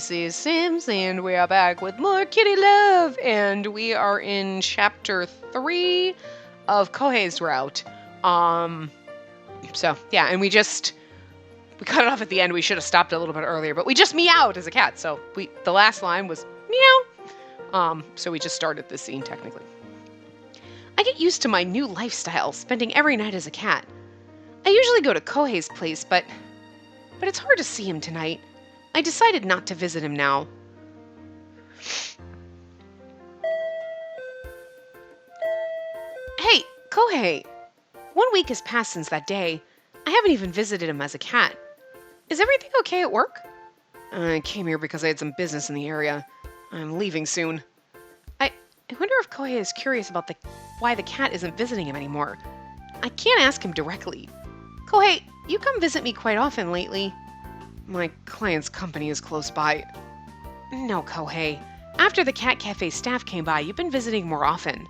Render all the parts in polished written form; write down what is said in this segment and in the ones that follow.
Spacey Sims, and we are back with more kitty love, and we are in chapter 3 of Kohei's route. So yeah, and we cut it off at the end. We should have stopped a little bit earlier, but we just meowed as a cat, so the last line was meow. So we just started this scene technically. I get used to my new lifestyle, spending every night as a cat. I usually go to Kohei's place, but it's hard to see him tonight. I decided not to visit him now. Hey, Kohei! 1 week has passed since that day. I haven't even visited him as a cat. Is everything okay at work? I came here because I had some business in the area. I'm leaving soon. I wonder if Kohei is curious about why the cat isn't visiting him anymore. I can't ask him directly. Kohei, you come visit me quite often lately. My client's company is close by. No, Kohei. After the Cat Cafe staff came by, you've been visiting more often.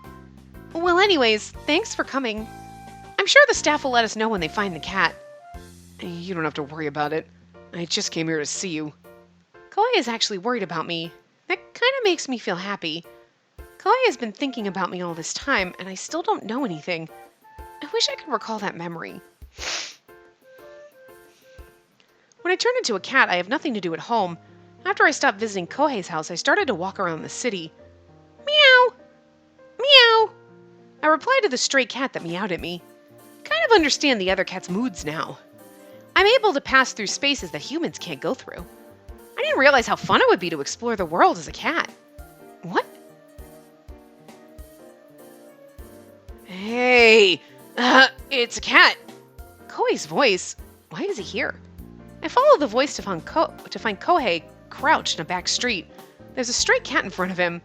Well, anyways, thanks for coming. I'm sure the staff will let us know when they find the cat. You don't have to worry about it. I just came here to see you. Kohei is actually worried about me. That kind of makes me feel happy. Kohei has been thinking about me all this time, and I still don't know anything. I wish I could recall that memory. When I turned into a cat, I have nothing to do at home. After I stopped visiting Kohei's house, I started to walk around the city. Meow! Meow! I replied to the stray cat that meowed at me. I kind of understand the other cat's moods now. I'm able to pass through spaces that humans can't go through. I didn't realize how fun it would be to explore the world as a cat. What? Hey! It's a cat! Kohei's voice. Why is he here? I follow the voice to find Kohei crouched in a back street. There's a stray cat in front of him.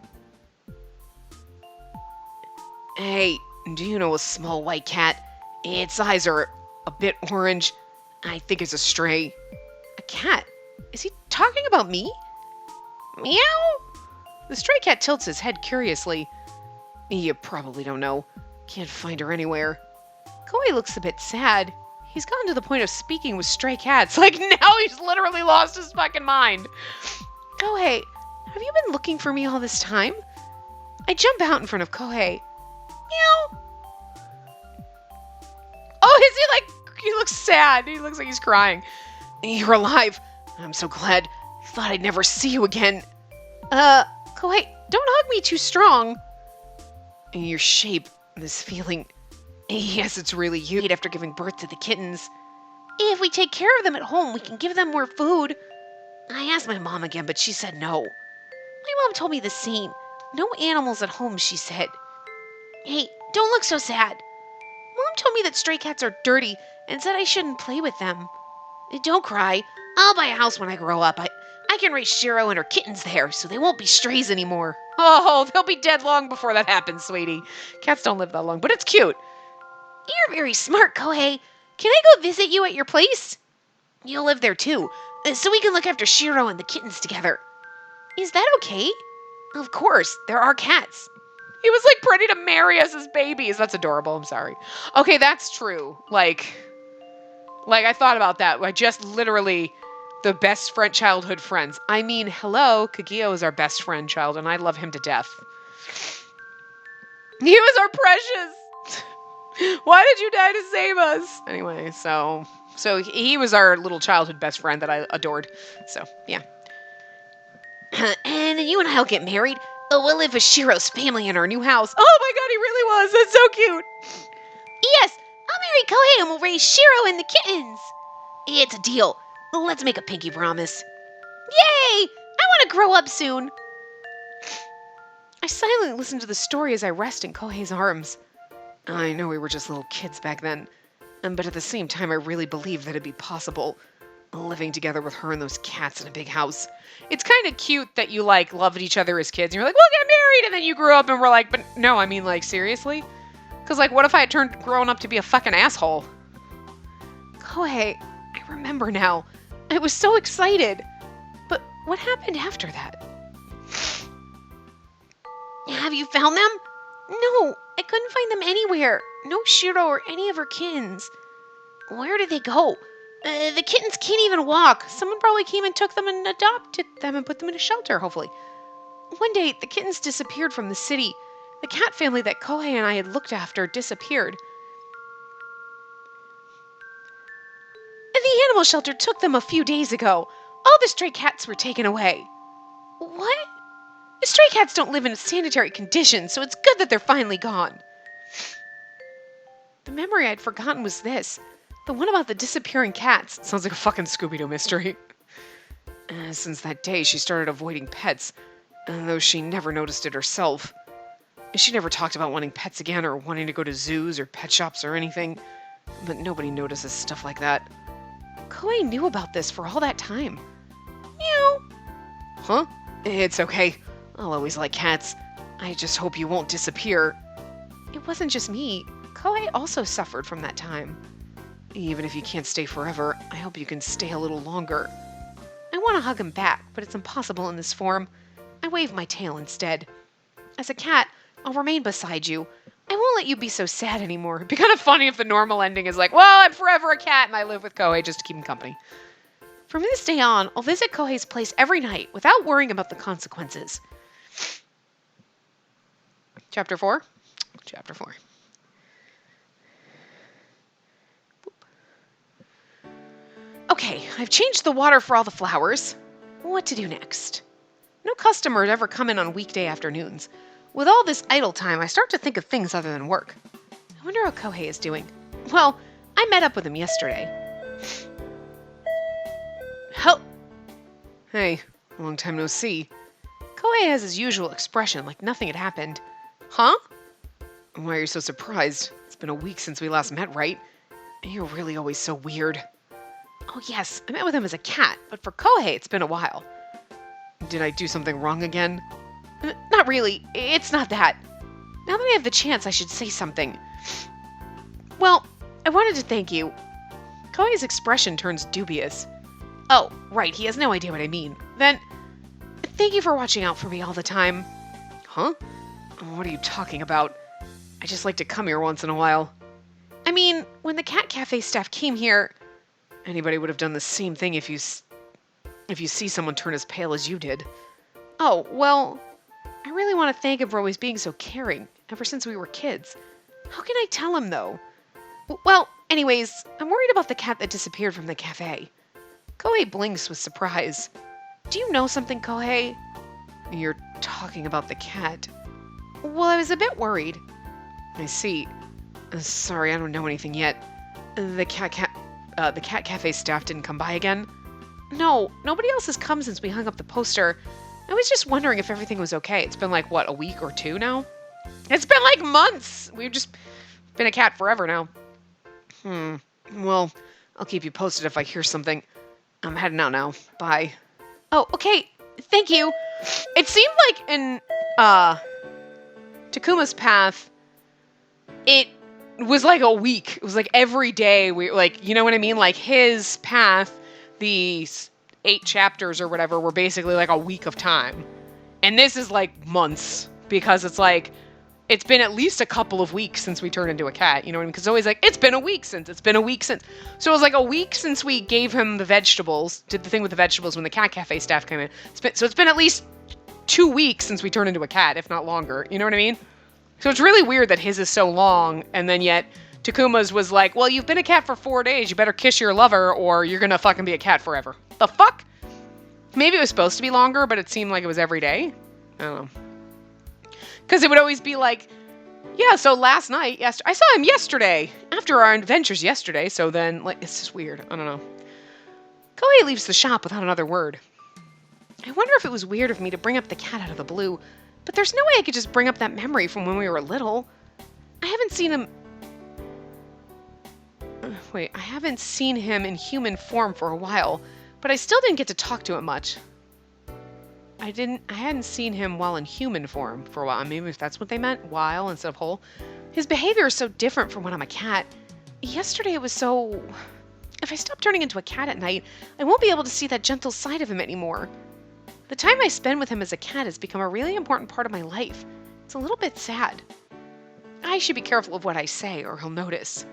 Hey, do you know a small white cat? Its eyes are a bit orange. I think it's a stray. A cat? Is he talking about me? Meow? The stray cat tilts his head curiously. You probably don't know. Can't find her anywhere. Kohei looks a bit sad. He's gotten to the point of speaking with stray cats. Like, now he's literally lost his fucking mind. Kohei, have you been looking for me all this time? I jump out in front of Kohei. Meow. Oh, is he like, he looks sad. He looks like he's crying. You're alive. I'm so glad. Thought I'd never see you again. Kohei, don't hug me too strong. Your shape, this feeling. Yes, it's really you. After giving birth to the kittens. If we take care of them at home, we can give them more food. I asked my mom again, but she said no. My mom told me the same. No animals at home, she said. Hey, don't look so sad. Mom told me that stray cats are dirty and said I shouldn't play with them. Don't cry. I'll buy a house when I grow up. I can raise Shiro and her kittens there, so they won't be strays anymore. Oh, they'll be dead long before that happens, sweetie. Cats don't live that long, but it's cute. You're very smart, Kohei. Can I go visit you at your place? You'll live there too, so we can look after Shiro and the kittens together. Is that okay? Of course, there are cats. He was like ready to marry us as babies. That's adorable, I'm sorry. Okay, that's true. Like I thought about that. I just literally the best childhood friends. I mean, hello, Kageo is our best friend child, and I love him to death. He was our precious. Why did you die to save us? Anyway, so he was our little childhood best friend that I adored. So, yeah. And then you and I'll get married. Oh, we'll live with Shiro's family in our new house. Oh my god, he really was. That's so cute. Yes, I'll marry Kohei and we'll raise Shiro and the kittens. It's a deal. Let's make a pinky promise. Yay! I want to grow up soon. I silently listened to the story as I rest in Kohei's arms. I know we were just little kids back then, but at the same time I really believed that it'd be possible, living together with her and those cats in a big house. It's kind of cute that you, like, loved each other as kids, and you're like, we'll get married, and then you grew up and we're like, but no, I mean, like, seriously? Because, like, what if I had grown up to be a fucking asshole? Kohei, I remember now. I was so excited. But what happened after that? Have you found them? No, I couldn't find them anywhere. No Shiro or any of her kittens. Where did they go? The kittens can't even walk. Someone probably came and took them and adopted them and put them in a shelter, hopefully. One day, the kittens disappeared from the city. The cat family that Kohei and I had looked after disappeared. And the animal shelter took them a few days ago. All the stray cats were taken away. What? The stray cats don't live in sanitary conditions, so it's good that they're finally gone. The memory I'd forgotten was this. The one about the disappearing cats. Sounds like a fucking Scooby-Doo mystery. Since that day, she started avoiding pets, though she never noticed it herself. She never talked about wanting pets again or wanting to go to zoos or pet shops or anything, but nobody notices stuff like that. Kohei knew about this for all that time. Meow. Huh? It's okay. I'll always like cats. I just hope you won't disappear. It wasn't just me. Kohei also suffered from that time. Even if you can't stay forever, I hope you can stay a little longer. I want to hug him back, but it's impossible in this form. I wave my tail instead. As a cat, I'll remain beside you. I won't let you be so sad anymore. It'd be kind of funny if the normal ending is like, well, I'm forever a cat and I live with Kohei just to keep him company. From this day on, I'll visit Kohei's place every night without worrying about the consequences. Chapter 4? Chapter 4. Okay, I've changed the water for all the flowers. What to do next? No customers ever come in on weekday afternoons. With all this idle time, I start to think of things other than work. I wonder how Kohei is doing. Well, I met up with him yesterday. Help! Hey, long time no see. Kohei has his usual expression, like nothing had happened. Huh? Why are you so surprised? It's been a week since we last met, right? You're really always so weird. Oh yes, I met with him as a cat, but for Kohei, it's been a while. Did I do something wrong again? Not really. It's not that. Now that I have the chance, I should say something. Well, I wanted to thank you. Kohei's expression turns dubious. Oh, right, he has no idea what I mean. Then, thank you for watching out for me all the time. Huh? What are you talking about? I just like to come here once in a while. I mean, when the cat cafe staff came here, anybody would have done the same thing if you see someone turn as pale as you did. Oh, well, I really want to thank him for always being so caring, ever since we were kids. How can I tell him, though? Well, anyways, I'm worried about the cat that disappeared from the cafe. Kohei blinks with surprise. Do you know something, Kohei? You're talking about the cat. Well, I was a bit worried. I see. Sorry, I don't know anything yet. The cat cafe staff didn't come by again? No, nobody else has come since we hung up the poster. I was just wondering if everything was okay. It's been like, what, a week or two now? It's been like months! We've just been a cat forever now. Well, I'll keep you posted if I hear something. I'm heading out now. Bye. Oh, okay. Thank you. It seemed like in, Takuma's path, it was like a week. It was like every day we, like, you know what I mean? Like his path, these 8 chapters or whatever were basically like a week of time. And this is like months because it's like, it's been at least a couple of weeks since we turned into a cat. You know what I mean? Because it's always like, it's been a week since. So it was like a week since we gave him the vegetables, did the thing with the vegetables when the cat cafe staff came in. So it's been at least 2 weeks since we turned into a cat, if not longer. You know what I mean? So it's really weird that his is so long, and then yet Takuma's was like, well, you've been a cat for 4 days. You better kiss your lover or you're gonna fucking be a cat forever. The fuck? Maybe it was supposed to be longer, but it seemed like it was every day. I don't know. Because it would always be like, yeah, so last night, I saw him yesterday, after our adventures yesterday, so then, like, it's just weird. I don't know. Kohei leaves the shop without another word. I wonder if it was weird of me to bring up the cat out of the blue, but there's no way I could just bring up that memory from when we were little. I haven't seen him in human form for a while, but I still didn't get to talk to him much. I hadn't seen him while in human form for a while. Maybe if that's what they meant, while instead of whole. His behavior is so different from when I'm a cat. Yesterday it was so... If I stop turning into a cat at night, I won't be able to see that gentle side of him anymore. The time I spend with him as a cat has become a really important part of my life. It's a little bit sad. I should be careful of what I say, or he'll notice.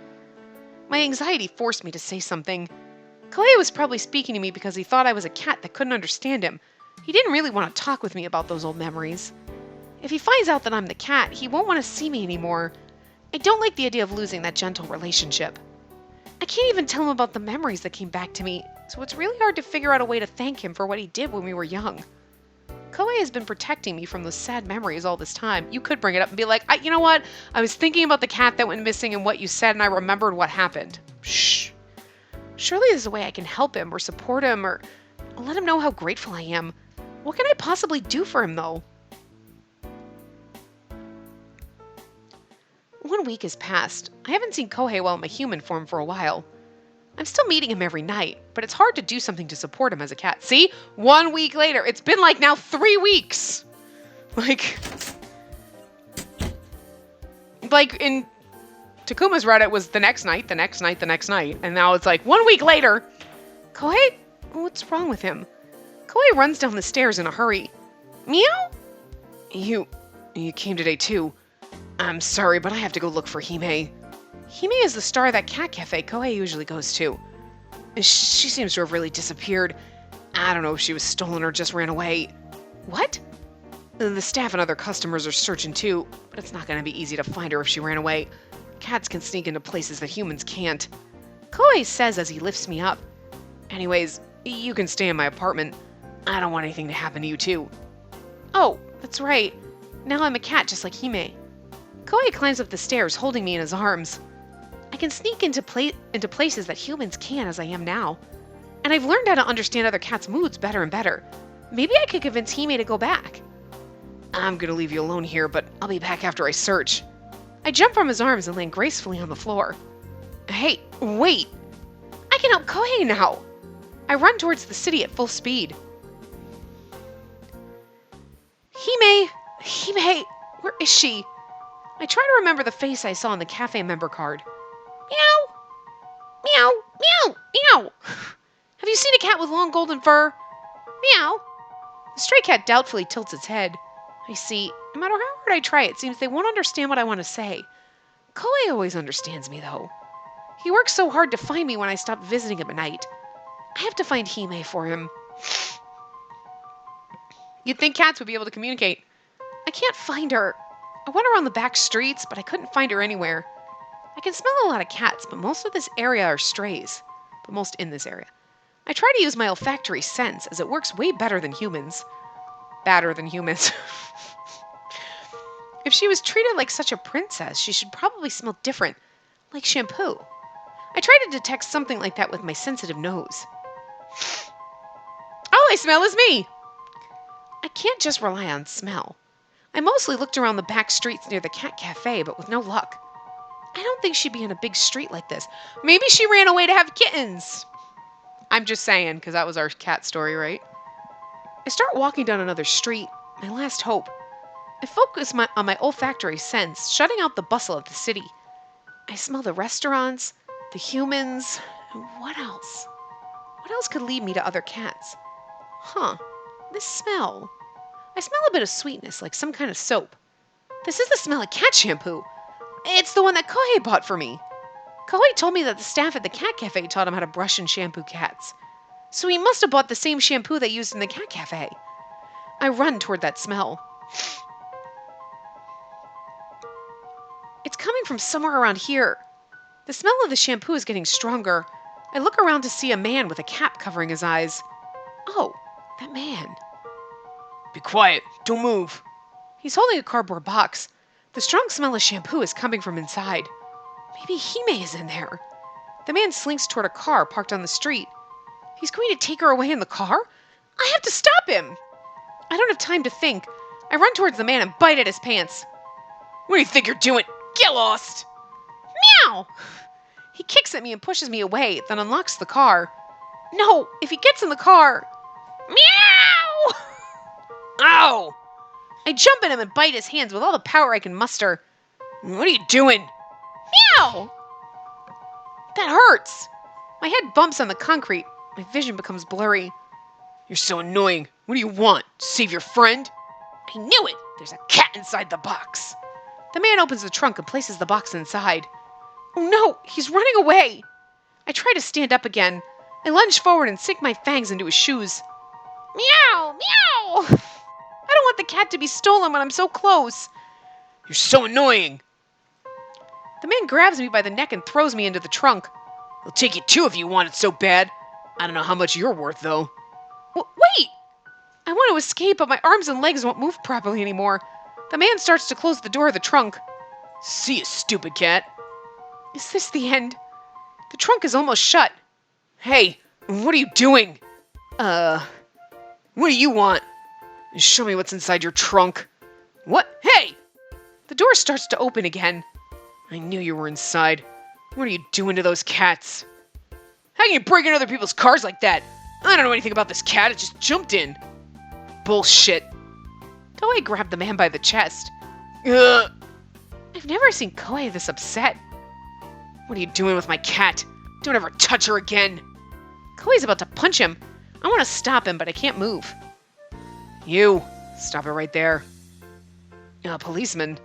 My anxiety forced me to say something. Koei was probably speaking to me because he thought I was a cat that couldn't understand him. He didn't really want to talk with me about those old memories. If he finds out that I'm the cat, he won't want to see me anymore. I don't like the idea of losing that gentle relationship. I can't even tell him about the memories that came back to me, so it's really hard to figure out a way to thank him for what he did when we were young. Koei has been protecting me from those sad memories all this time. You could bring it up and be like, you know what? I was thinking about the cat that went missing and what you said, and I remembered what happened. Shh. Surely there's a way I can help him or support him or let him know how grateful I am. What can I possibly do for him, though? 1 week has passed. I haven't seen Kohei while in my human form for a while. I'm still meeting him every night, but it's hard to do something to support him as a cat. See? 1 week later. It's been like now 3 weeks. Like in Takuma's Reddit was the next night, and now it's like 1 week later. Kohei? What's wrong with him? Kohei runs down the stairs in a hurry. Meow? You came today too. I'm sorry, but I have to go look for Hime. Hime is the star of that cat cafe Kohei usually goes to. She seems to have really disappeared. I don't know if she was stolen or just ran away. What? The staff and other customers are searching too, but it's not going to be easy to find her if she ran away. Cats can sneak into places that humans can't. Kohei says as he lifts me up. Anyways, you can stay in my apartment. I don't want anything to happen to you too. Oh, that's right. Now I'm a cat just like Hime. Kohei climbs up the stairs holding me in his arms. I can sneak into places that humans can as I am now. And I've learned how to understand other cats' moods better and better. Maybe I could convince Hime to go back. I'm gonna leave you alone here, but I'll be back after I search. I jump from his arms and land gracefully on the floor. Hey, wait! I can help Kohei now! I run towards the city at full speed. Hime, where is she? I try to remember the face I saw on the cafe member card. Meow! Meow! Meow! Meow! Have you seen a cat with long golden fur? Meow! The stray cat doubtfully tilts its head. I see. No matter how hard I try, it seems they won't understand what I want to say. Kohei always understands me, though. He works so hard to find me when I stop visiting him at night. I have to find Hime for him. You'd think cats would be able to communicate. I can't find her. I went around the back streets, but I couldn't find her anywhere. I can smell a lot of cats, but most in this area are strays. I try to use my olfactory sense, as it works way better than humans. Badder than humans. If she was treated like such a princess, she should probably smell different, like shampoo. I try to detect something like that with my sensitive nose. All I smell is me! I can't just rely on smell. I mostly looked around the back streets near the cat cafe, but with no luck. I don't think she'd be in a big street like this. Maybe she ran away to have kittens. I'm just saying, because that was our cat story, right? I start walking down another street, my last hope. I focus on my olfactory sense, shutting out the bustle of the city. I smell the restaurants, the humans, and what else? What else could lead me to other cats? This smell. I smell a bit of sweetness, like some kind of soap. This is the smell of cat shampoo. It's the one that Kohei bought for me. Kohei told me that the staff at the cat cafe taught him how to brush and shampoo cats. So he must have bought the same shampoo they used in the cat cafe. I run toward that smell. It's coming from somewhere around here. The smell of the shampoo is getting stronger. I look around to see a man with a cap covering his eyes. Oh, that man. Be quiet. Don't move. He's holding a cardboard box. The strong smell of shampoo is coming from inside. Maybe Hime is in there. The man slinks toward a car parked on the street. He's going to take her away in the car? I have to stop him! I don't have time to think. I run towards the man and bite at his pants. What do you think you're doing? Get lost! Meow! He kicks at me and pushes me away, then unlocks the car. No, if he gets in the car... Meow! Ow! I jump at him and bite his hands with all the power I can muster. What are you doing? Meow! That hurts! My head bumps on the concrete. My vision becomes blurry. You're so annoying. What do you want? Save your friend? I knew it! There's a cat inside the box. The man opens the trunk and places the box inside. Oh no! He's running away! I try to stand up again. I lunge forward and sink my fangs into his shoes. Meow! Meow! I don't want the cat to be stolen when I'm so close. You're so annoying. The man grabs me by the neck and throws me into the trunk. I'll take you too if you want it so bad. I don't know how much you're worth, though. Wait! I want to escape, but my arms and legs won't move properly anymore. The man starts to close the door of the trunk. See you, stupid cat. Is this the end? The trunk is almost shut. Hey, what are you doing? What do you want? Show me what's inside your trunk. What? Hey! The door starts to open again. I knew you were inside. What are you doing to those cats? How can you break into other people's cars like that? I don't know anything about this cat. It just jumped in. Bullshit. Kohei grabbed the man by the chest. Ugh. I've never seen Kohei this upset. What are you doing with my cat? Don't ever touch her again. Kohei's about to punch him. I want to stop him, but I can't move. You. Stop it right there. A policeman.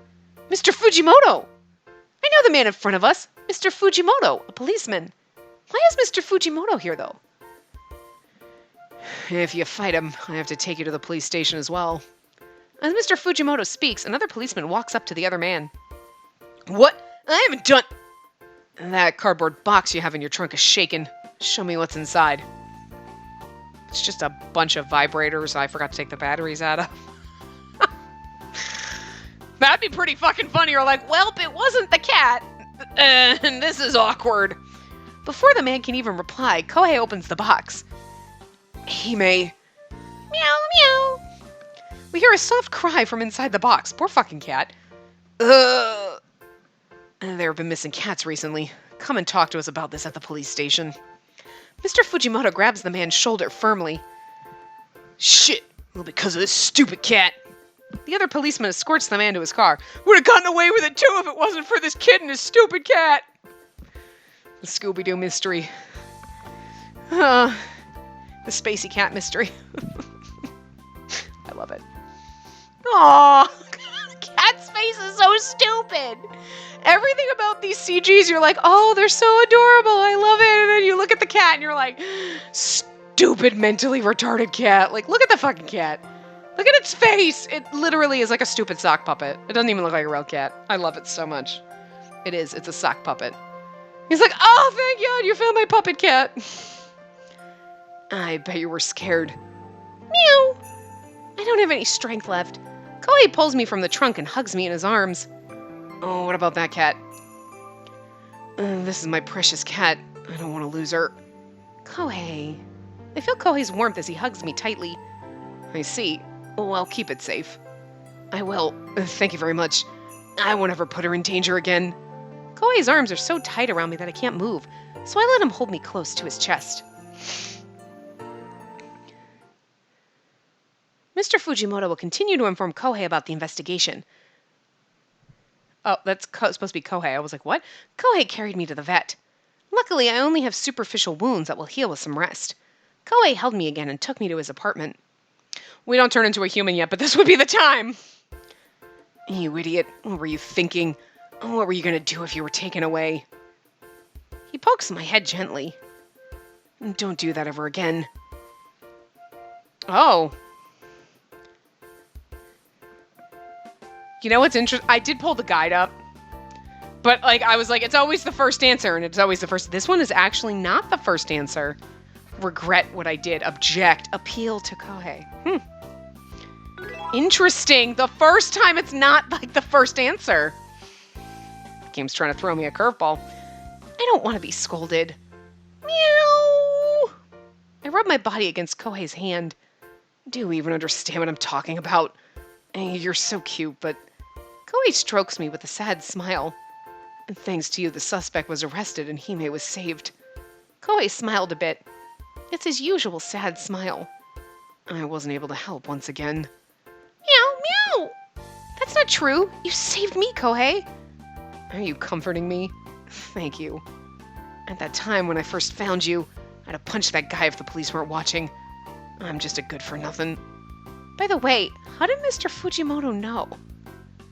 Mr. Fujimoto! I know the man in front of us. Mr. Fujimoto, a policeman. Why is Mr. Fujimoto here, though? If you fight him, I have to take you to the police station as well. As Mr. Fujimoto speaks, another policeman walks up to the other man. What? I haven't done... That cardboard box you have in your trunk is shaken. Show me what's inside. It's just a bunch of vibrators I forgot to take the batteries out of. That'd be pretty fucking funny. You're like, welp, it wasn't the cat. And this is awkward. Before the man can even reply, Kohei opens the box. Hime. Meow, meow. We hear a soft cry from inside the box. Poor fucking cat. Ugh. There have been missing cats recently. Come and talk to us about this at the police station. Mr. Fujimoto grabs the man's shoulder firmly. Shit. Well, because of this stupid cat. The other policeman escorts the man to his car. Would have gotten away with it too if it wasn't for this kid and his stupid cat. The Scooby-Doo mystery. The Spacey cat mystery. I love it. Aww. Cat's face is so stupid. Everything about these CGs, you're like, oh, they're so adorable. I love it. And then you look at the cat and you're like, stupid, mentally retarded cat. Like, look at the fucking cat. Look at its face. It literally is like a stupid sock puppet. It doesn't even look like a real cat. I love it so much. It is. It's a sock puppet. He's like, oh, thank God you found my puppet cat. I bet you were scared. Meow. I don't have any strength left. Kohei pulls me from the trunk and hugs me in his arms. Oh, what about that cat? This is my precious cat. I don't want to lose her. Kohei. I feel Kohei's warmth as he hugs me tightly. I see. Well, keep it safe. I will. Thank you very much. I won't ever put her in danger again. Kohei's arms are so tight around me that I can't move, so I let him hold me close to his chest. Mr. Fujimoto will continue to inform Kohei about the investigation. Oh, that's supposed to be Kohei. I was like, what? Kohei carried me to the vet. Luckily, I only have superficial wounds that will heal with some rest. Kohei held me again and took me to his apartment. We don't turn into a human yet, but this would be the time. You idiot. What were you thinking? What were you going to do if you were taken away? He pokes my head gently. Don't do that ever again. Oh. You know what's interesting? I did pull the guide up. But, like, I was like, it's always the first answer, and it's always the first. This one is actually not the first answer. Regret what I did. Object. Appeal to Kohei. Interesting. The first time it's not, like, the first answer. The game's trying to throw me a curveball. I don't want to be scolded. Meow. I rub my body against Kohei's hand. Do you even understand what I'm talking about? You're so cute, but... Kohei strokes me with a sad smile. And thanks to you, the suspect was arrested and Hime was saved. Kohei smiled a bit. It's his usual sad smile. I wasn't able to help once again. Meow, meow! That's not true. You saved me, Kohei. Are you comforting me? Thank you. At that time when I first found you, I'd have punched that guy if the police weren't watching. I'm just a good-for-nothing. By the way, how did Mr. Fujimoto know?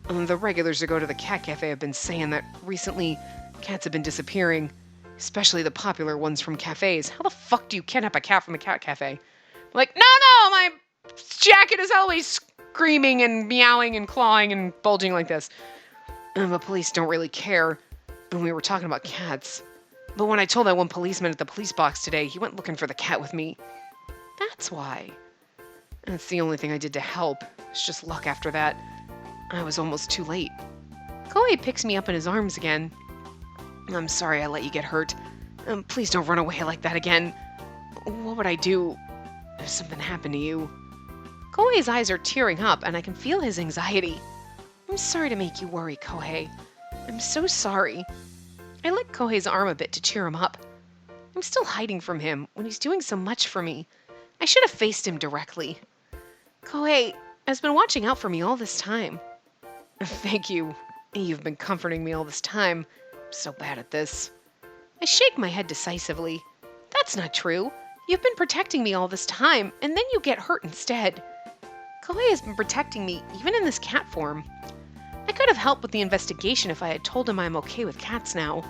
The regulars who go to the cat cafe have been saying that recently cats have been disappearing. especially the popular ones from cafes. How the fuck do you kidnap a cat from a cat cafe? Like, no, my jacket is always screaming and meowing and clawing and bulging like this. And the police don't really care. And we were talking about cats. But when I told that one policeman at the police box today, he went looking for the cat with me. That's why. And it's the only thing I did to help. It's just luck after that. I was almost too late. Kohei picks me up in his arms again. I'm sorry I let you get hurt. Please don't run away like that again. What would I do if something happened to you? Kohei's eyes are tearing up, and I can feel his anxiety. I'm sorry to make you worry, Kohei. I'm so sorry. I lick Kohei's arm a bit to cheer him up. I'm still hiding from him when he's doing so much for me. I should have faced him directly. Kohei has been watching out for me all this time. Thank you. You've been comforting me all this time. I'm so bad at this. I shake my head decisively. That's not true. You've been protecting me all this time, and then you get hurt instead. Kohei has been protecting me even in this cat form. I could have helped with the investigation if I had told him I'm okay with cats now.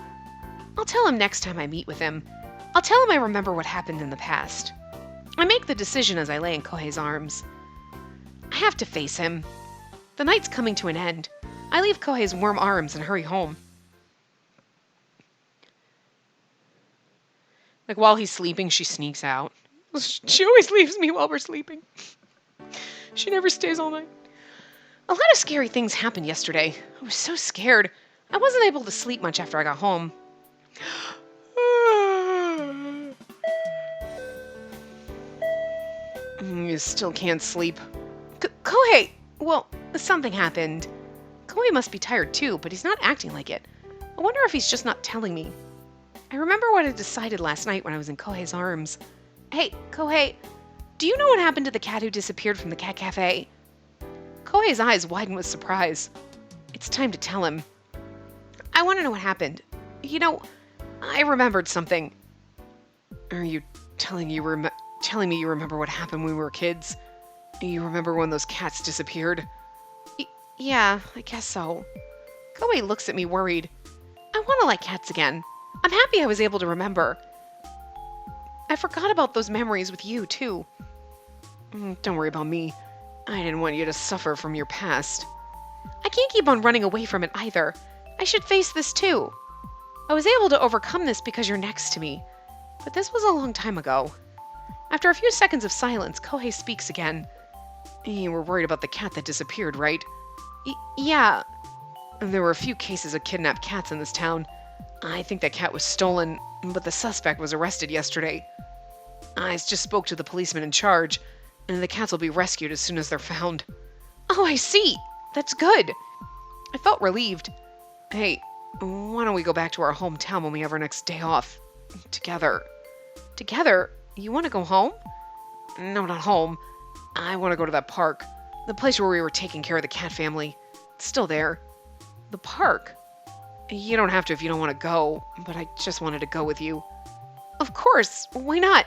I'll tell him next time I meet with him. I'll tell him I remember what happened in the past. I make the decision as I lay in Kohei's arms. I have to face him. The night's coming to an end. I leave Kohei's warm arms and hurry home. Like, while he's sleeping, she sneaks out. She always leaves me while we're sleeping. She never stays all night. A lot of scary things happened yesterday. I was so scared. I wasn't able to sleep much after I got home. You still can't sleep. Kohei! Well, something happened. Kohei must be tired too, but he's not acting like it. I wonder if he's just not telling me. I remember what I decided last night when I was in Kohei's arms. Hey, Kohei, do you know what happened to the cat who disappeared from the cat cafe? Kohei's eyes widen with surprise. It's time to tell him. I want to know what happened. You know, I remembered something. Are you telling me you remember what happened when we were kids? You remember when those cats disappeared? Yeah, I guess so. Kohei looks at me worried. I want to like cats again. I'm happy I was able to remember. I forgot about those memories with you, too. Don't worry about me. I didn't want you to suffer from your past. I can't keep on running away from it either. I should face this too. I was able to overcome this because you're next to me. But this was a long time ago. After a few seconds of silence, Kohei speaks again. You were worried about the cat that disappeared, right? Yeah. There were a few cases of kidnapped cats in this town. I think that cat was stolen, but the suspect was arrested yesterday. I just spoke to the policeman in charge, and the cats will be rescued as soon as they're found. Oh, I see. That's good. I felt relieved. Hey, why don't we go back to our hometown when we have our next day off? Together. Together? You want to go home? No, not home. I want to go to that park. The place where we were taking care of the cat family. It's still there. The park? You don't have to if you don't want to go, but I just wanted to go with you. Of course. Why not?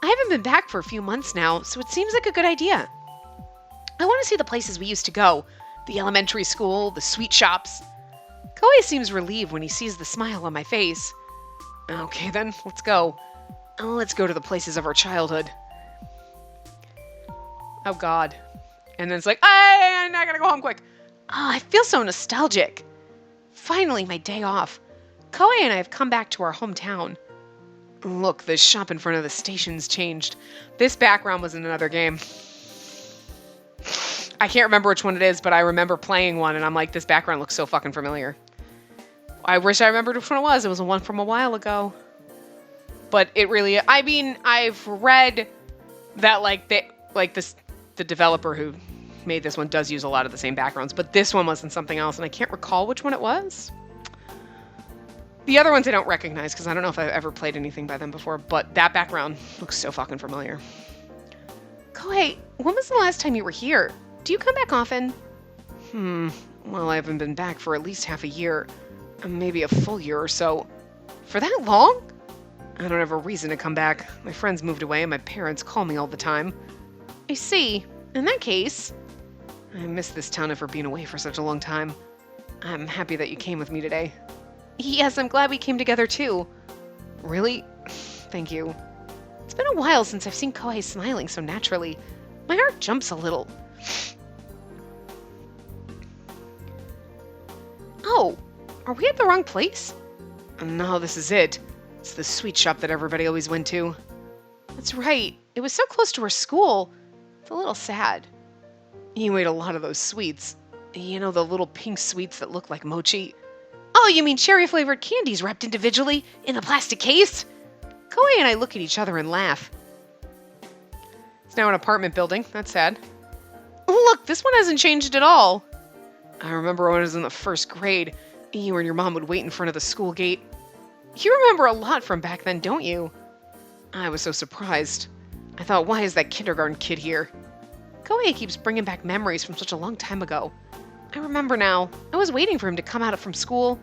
I haven't been back for a few months now, so it seems like a good idea. I want to see the places we used to go. The elementary school, the sweet shops. Kohei seems relieved when he sees the smile on my face. Okay then, let's go. Let's go to the places of our childhood. Oh God. And then it's like, I gotta go home quick. Oh, I feel so nostalgic. Finally, my day off. Kohei and I have come back to our hometown. Look, the shop in front of the station's changed. This background was in another game. I can't remember which one it is, but I remember playing one, and I'm like, this background looks so fucking familiar. I wish I remembered which one it was. It was one from a while ago. But it really, I mean, I've read that, the developer who made this one does use a lot of the same backgrounds, but this one wasn't something else, and I can't recall which one it was. The other ones I don't recognize, because I don't know if I've ever played anything by them before, but that background looks so fucking familiar. Kohei, when was the last time you were here? Do you come back often? Well, I haven't been back for at least half a year. Maybe a full year or so. For that long? I don't have a reason to come back. My friends moved away and my parents call me all the time. I see. In that case, I miss this town after being away for such a long time. I'm happy that you came with me today. Yes, I'm glad we came together too. Really? Thank you. It's been a while since I've seen Kohei smiling so naturally. My heart jumps a little. Oh, are we at the wrong place? No, this is it. It's the sweet shop that everybody always went to. That's right. It was so close to our school. It's a little sad. You ate a lot of those sweets. You know, the little pink sweets that look like mochi. Oh, you mean cherry-flavored candies wrapped individually in a plastic case? Kohei and I look at each other and laugh. It's now an apartment building. That's sad. Look, this one hasn't changed at all. I remember when I was in the first grade, you and your mom would wait in front of the school gate. You remember a lot from back then, don't you? I was so surprised. I thought, why is that kindergarten kid here? Kohei keeps bringing back memories from such a long time ago. I remember now. I was waiting for him to come out from school.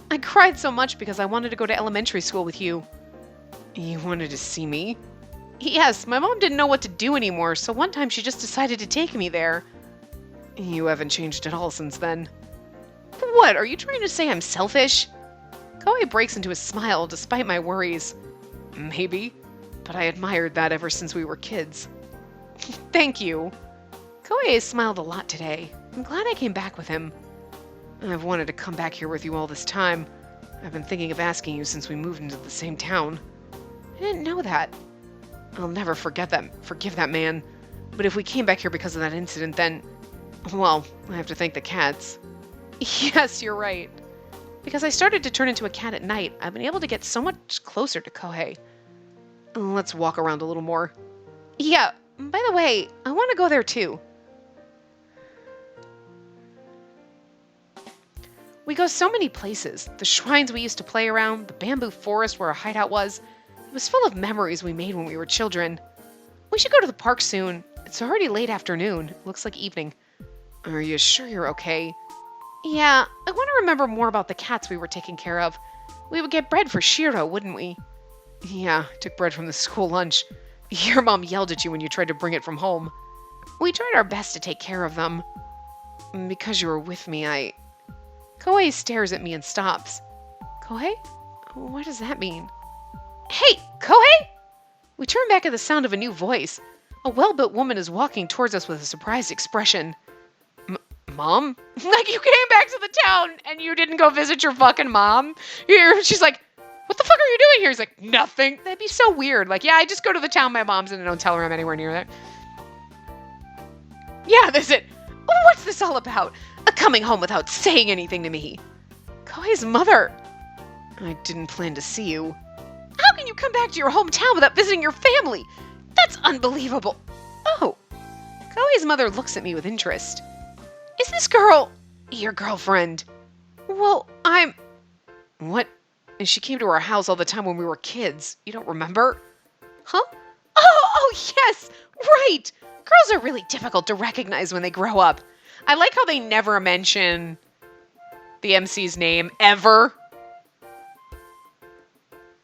I cried so much because I wanted to go to elementary school with you. You wanted to see me? Yes, my mom didn't know what to do anymore, so one time she just decided to take me there. You haven't changed at all since then. What, are you trying to say I'm selfish? Kohei breaks into a smile despite my worries. Maybe, but I admired that ever since we were kids. Thank you. Kohei has smiled a lot today. I'm glad I came back with him. I've wanted to come back here with you all this time. I've been thinking of asking you since we moved into the same town. I didn't know that. I'll never forgive that man. But if we came back here because of that incident, then, well, I have to thank the cats. Yes, you're right. Because I started to turn into a cat at night, I've been able to get so much closer to Kohei. Let's walk around a little more. Yeah, by the way, I want to go there too. We go so many places. The shrines we used to play around, the bamboo forest where our hideout was. It was full of memories we made when we were children. We should go to the park soon. It's already late afternoon. It looks like evening. Are you sure you're okay? Yeah, I want to remember more about the cats we were taking care of. We would get bread for Shiro, wouldn't we? Yeah, I took bread from the school lunch. Your mom yelled at you when you tried to bring it from home. We tried our best to take care of them. Because you were with me, Kohei stares at me and stops. Kohei? What does that mean? Hey, Kohei! We turn back at the sound of a new voice. A well-built woman is walking towards us with a surprised expression. Mom? Like, you came back to the town and you didn't go visit your fucking mom? She's like, what the fuck are you doing here? He's like, nothing. That'd be so weird. Like, yeah, I just go to the town my mom's in and don't tell her I'm anywhere near there. Yeah, that's it. What's this all about? Coming home without saying anything to me. Kohei's mother. I didn't plan to see you. How can you come back to your hometown without visiting your family? That's unbelievable. Oh. Kohei's mother looks at me with interest. Is this girl your girlfriend? Well, What? And she came to our house all the time when we were kids. You don't remember? Huh? Oh, yes! Right! Girls are really difficult to recognize when they grow up. I like how they never mention the MC's name, ever.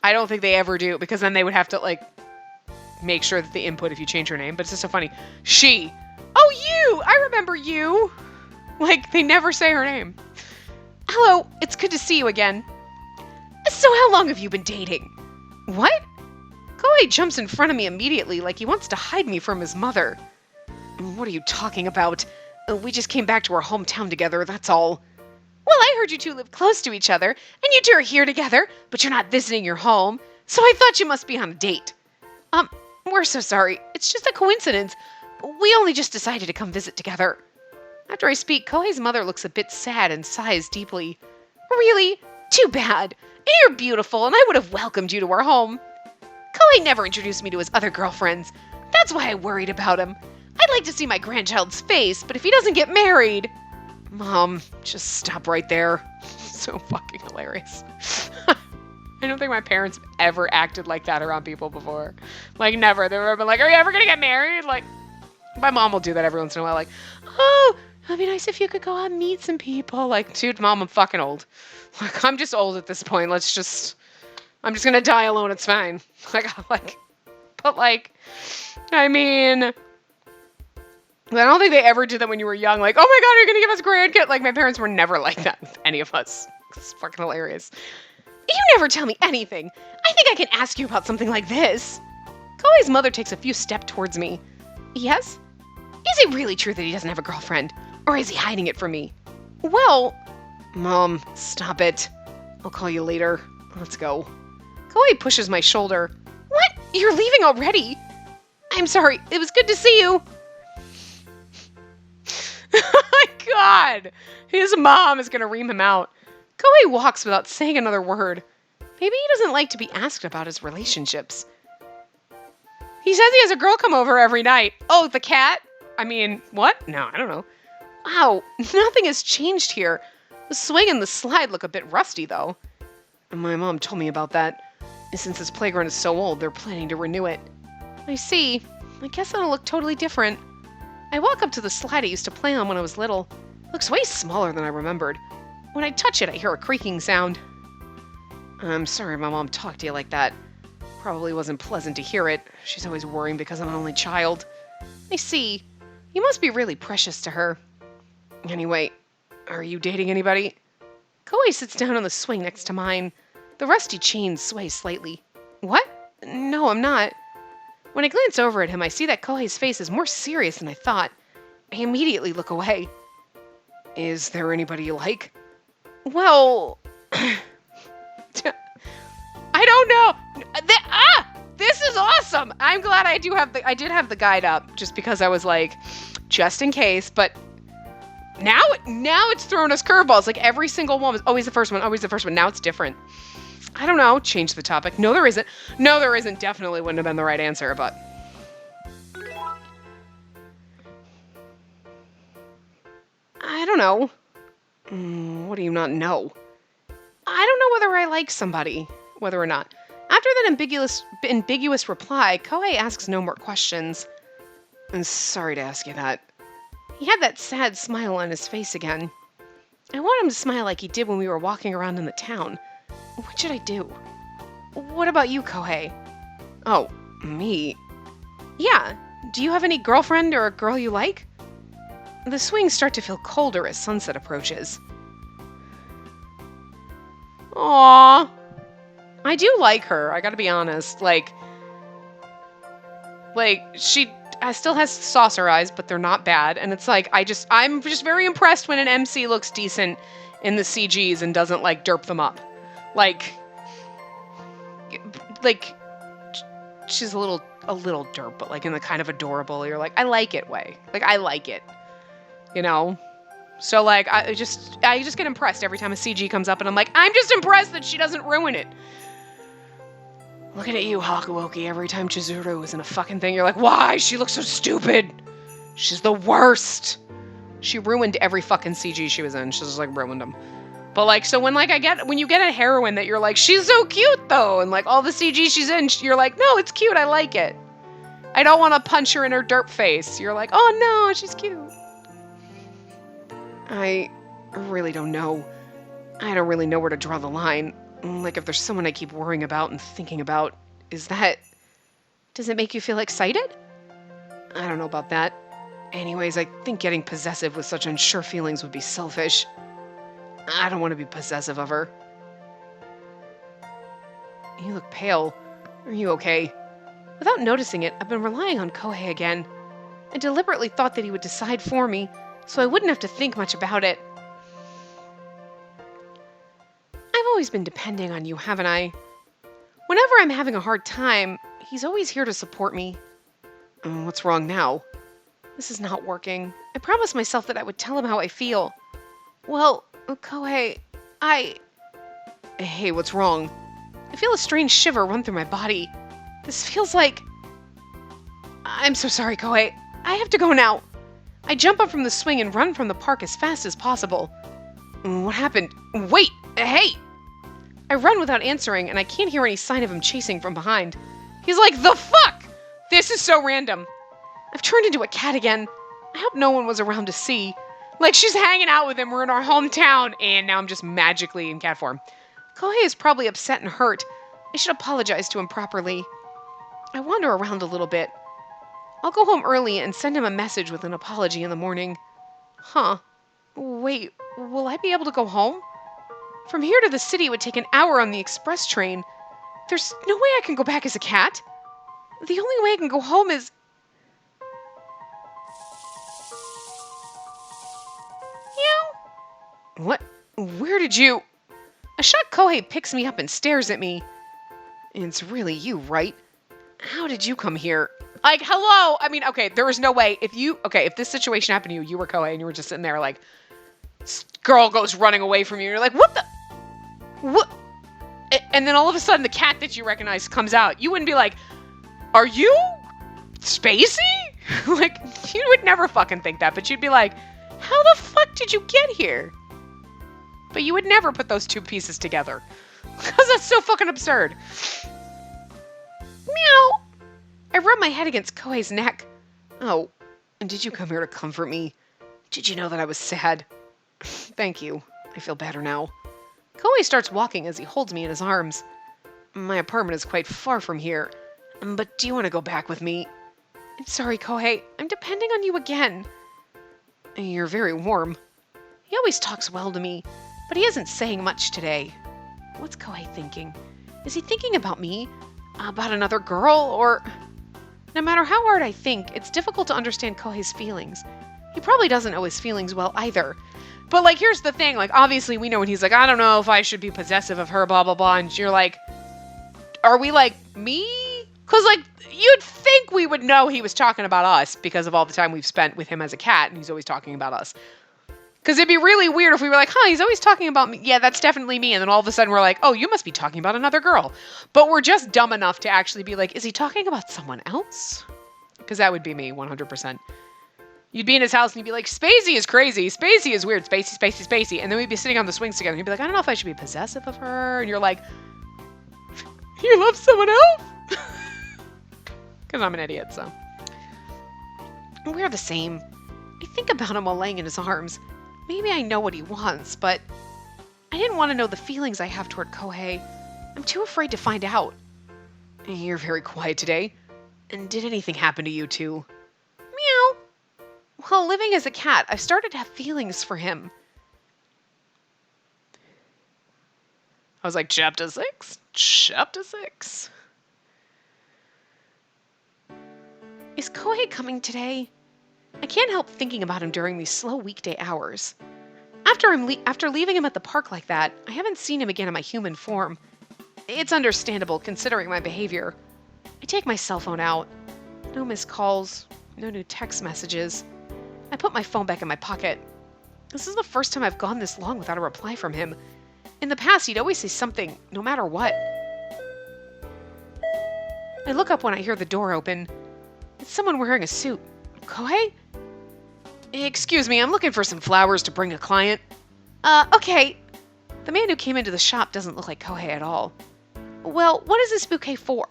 I don't think they ever do, because then they would have to, like, make sure that they input if you change her name. But it's just so funny. She. Oh, you! I remember you! Like, they never say her name. Hello, it's good to see you again. So how long have you been dating? What? Kohei jumps in front of me immediately like he wants to hide me from his mother. What are you talking about? We just came back to our hometown together, that's all. Well, I heard you two live close to each other, and you two are here together, but you're not visiting your home, so I thought you must be on a date. We're so sorry. It's just a coincidence. We only just decided to come visit together. After I speak, Kohei's mother looks a bit sad and sighs deeply. Really? Too bad. You're beautiful, and I would have welcomed you to our home. Kohei never introduced me to his other girlfriends. That's why I worried about him. I'd like to see my grandchild's face, but if he doesn't get married... Mom, just stop right there. So fucking hilarious. I don't think my parents ever acted like that around people before. Like, never. They've ever been like, are you ever gonna get married? Like, my mom will do that every once in a while. Like, oh, it'd be nice if you could go out and meet some people. Like, dude, Mom, I'm fucking old. Like, I'm just old at this point. I'm just gonna die alone. It's fine. But I mean, I don't think they ever did that when you were young. Like, oh my God, you're gonna give us a grandkid. Like, my parents were never like that with any of us. It's fucking hilarious. You never tell me anything. I think I can ask you about something like this. Koei's mother takes a few steps towards me. Yes? Is it really true that he doesn't have a girlfriend? Or is he hiding it from me? Well... Mom, stop it. I'll call you later. Let's go. Koei pushes my shoulder. What? You're leaving already? I'm sorry. It was good to see you. Oh my god! His mom is gonna ream him out. Koei walks without saying another word. Maybe he doesn't like to be asked about his relationships. He says he has a girl come over every night. Oh, the cat? I mean, what? No, I don't know. Wow, nothing has changed here. The swing and the slide look a bit rusty, though. My mom told me about that. Since this playground is so old, they're planning to renew it. I see. I guess it'll look totally different. I walk up to the slide I used to play on when I was little. It looks way smaller than I remembered. When I touch it, I hear a creaking sound. I'm sorry my mom talked to you like that. Probably wasn't pleasant to hear it. She's always worrying because I'm an only child. I see. You must be really precious to her. Anyway, are you dating anybody? Koei sits down on the swing next to mine. The rusty chains sway slightly. What? No, I'm not. When I glance over at him, I see that Kohei's face is more serious than I thought. I immediately look away. Is there anybody you like? Well... I don't know. This is awesome. I'm glad I did have the guide up just because I was like, just in case, but now it's throwing us curveballs. Like every single one was always the first one, always the first one. Now it's different. I don't know. Change the topic. No, there isn't. No, there isn't. Definitely wouldn't have been the right answer, but I don't know. What do you not know? I don't know whether I like somebody, whether or not. After that ambiguous reply, Koei asks no more questions. I'm sorry to ask you that. He had that sad smile on his face again. I want him to smile like he did when we were walking around in the town. What should I do? What about you, Koei? Oh, me? Yeah. Do you have any girlfriend or a girl you like? The swings start to feel colder as sunset approaches. Aww. I do like her, I gotta be honest. Like she still has saucer eyes, but they're not bad. And it's like, I'm just very impressed when an MC looks decent in the CGs and doesn't, like, derp them up. Like, she's a little derp, but, like, in the kind of adorable, you're like, I like it way. Like, I like it. You know? So, like, I just get impressed every time a CG comes up, and I'm like, I'm just impressed that she doesn't ruin it. Looking at you, Hakuoki, every time Chizuru is in a fucking thing, you're like, why? She looks so stupid. She's the worst. She ruined every fucking CG she was in. She just, like, ruined them. But, like, so when you get a heroine that you're like, she's so cute, though, and, like, all the CG she's in, you're like, no, it's cute, I like it. I don't want to punch her in her derp face. You're like, oh, no, she's cute. I really don't know. I don't really know where to draw the line. Like, if there's someone I keep worrying about and thinking about, does it make you feel excited? I don't know about that. Anyways, I think getting possessive with such unsure feelings would be selfish. I don't want to be possessive of her. You look pale. Are you okay? Without noticing it, I've been relying on Kohei again. I deliberately thought that he would decide for me, so I wouldn't have to think much about it. I've always been depending on you, haven't I? Whenever I'm having a hard time, he's always here to support me. What's wrong now? This is not working. I promised myself that I would tell him how I feel. Well, Kohei, Hey, what's wrong? I feel a strange shiver run through my body. This feels like... I'm so sorry, Kohei. I have to go now. I jump up from the swing and run from the park as fast as possible. What happened? Wait! Hey! I run without answering, and I can't hear any sign of him chasing from behind. He's like, the fuck? This is so random. I've turned into a cat again. I hope no one was around to see. Like, she's hanging out with him, we're in our hometown, and now I'm just magically in cat form. Kohei is probably upset and hurt. I should apologize to him properly. I wander around a little bit. I'll go home early and send him a message with an apology in the morning. Huh. Wait, will I be able to go home? From here to the city it would take an hour on the express train. There's no way I can go back as a cat. The only way I can go home is... Meow. What? Where did you... A shocked Kohei picks me up and stares at me. It's really you, right? How did you come here? Like, hello! I mean, okay, there was no way. If this situation happened to you, you were Kohei, and you were just sitting there like, this girl goes running away from you, and you're like, what the... What? And then all of a sudden, the cat that you recognize comes out. You wouldn't be like, are you Spacey? Like, you would never fucking think that, but you'd be like, how the fuck did you get here? But you would never put those two pieces together. Because that's so fucking absurd. Meow. I rubbed my head against Kohei's neck. Oh, and did you come here to comfort me? Did you know that I was sad? Thank you. I feel better now. Kohei starts walking as he holds me in his arms. My apartment is quite far from here, but do you want to go back with me? I'm sorry, Kohei. I'm depending on you again. You're very warm. He always talks well to me, but he isn't saying much today. What's Kohei thinking? Is he thinking about me? About another girl? Or... No matter how hard I think, it's difficult to understand Kohei's feelings. He probably doesn't know his feelings well either. But, like, here's the thing. Like, obviously, we know when he's like, I don't know if I should be possessive of her, blah, blah, blah. And you're like, are we like, me? Because, like, you'd think we would know he was talking about us because of all the time we've spent with him as a cat, and he's always talking about us. Because it'd be really weird if we were like, he's always talking about me. Yeah, that's definitely me. And then all of a sudden we're like, oh, you must be talking about another girl. But we're just dumb enough to actually be like, is he talking about someone else? Because that would be me, 100%. You'd be in his house and you'd be like, Spacey is crazy. Spacey is weird. Spacey, Spacey, Spacey. And then we'd be sitting on the swings together. And he'd be like, I don't know if I should be possessive of her. And you're like, you love someone else? Because I'm an idiot, so. We're the same. I think about him while laying in his arms. Maybe I know what he wants, but I didn't want to know the feelings I have toward Kohei. I'm too afraid to find out. You're very quiet today. And did anything happen to you two? Meow. While living as a cat, I've started to have feelings for him. I was like, chapter 6? Chapter 6. Is Kohei coming today? I can't help thinking about him during these slow weekday hours. After leaving him at the park like that, I haven't seen him again in my human form. It's understandable considering my behavior. I take my cell phone out. No missed calls, no new text messages. I put my phone back in my pocket. This is the first time I've gone this long without a reply from him. In the past, he'd always say something, no matter what. I look up when I hear the door open. It's someone wearing a suit. Kohei? Excuse me, I'm looking for some flowers to bring a client. Okay. The man who came into the shop doesn't look like Kohei at all. Well, what is this bouquet for?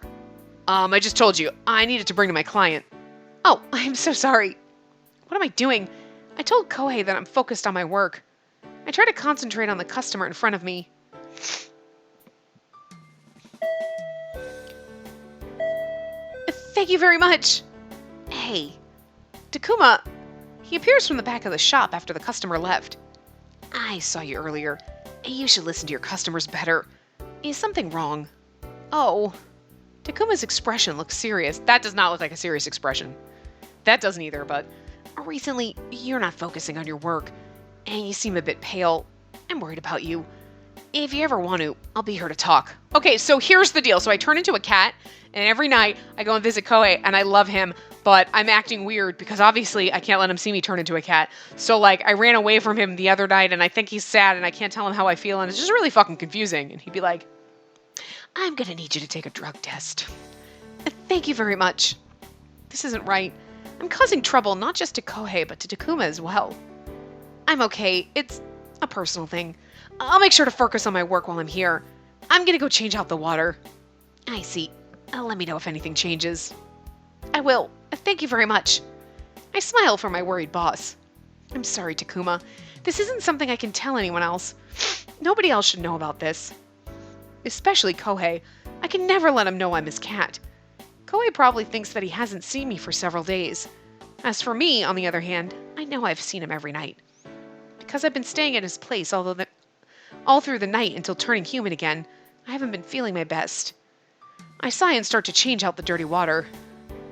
I just told you. I needed to bring to my client. Oh, I'm so sorry. What am I doing? I told Kohei that I'm focused on my work. I try to concentrate on the customer in front of me. Thank you very much. Hey, Takuma. He appears from the back of the shop after the customer left. I saw you earlier. You should listen to your customers better. Is something wrong? Oh. Takuma's expression looks serious. That does not look like a serious expression. That doesn't either, but recently you're not focusing on your work, and you seem a bit pale. I'm worried about you. If you ever want to, I'll be here to talk. Okay, so here's the deal. So I turn into a cat, and every night I go and visit Kohei, and I love him, but I'm acting weird because obviously I can't let him see me turn into a cat. So, like, I ran away from him the other night, and I think he's sad, and I can't tell him how I feel, and it's just really fucking confusing. And he'd be like, I'm gonna need you to take a drug test. Thank you very much. This isn't right. I'm causing trouble not just to Kohei, but to Takuma as well. I'm okay. It's a personal thing. I'll make sure to focus on my work while I'm here. I'm gonna go change out the water. I see. Let me know if anything changes. I will. Thank you very much. I smile for my worried boss. I'm sorry, Takuma. This isn't something I can tell anyone else. Nobody else should know about this. Especially Kohei. I can never let him know I'm his cat. Kohei probably thinks that he hasn't seen me for several days. As for me, on the other hand, I know I've seen him every night. Because I've been staying at his place All through the night until turning human again, I haven't been feeling my best. I sigh and start to change out the dirty water.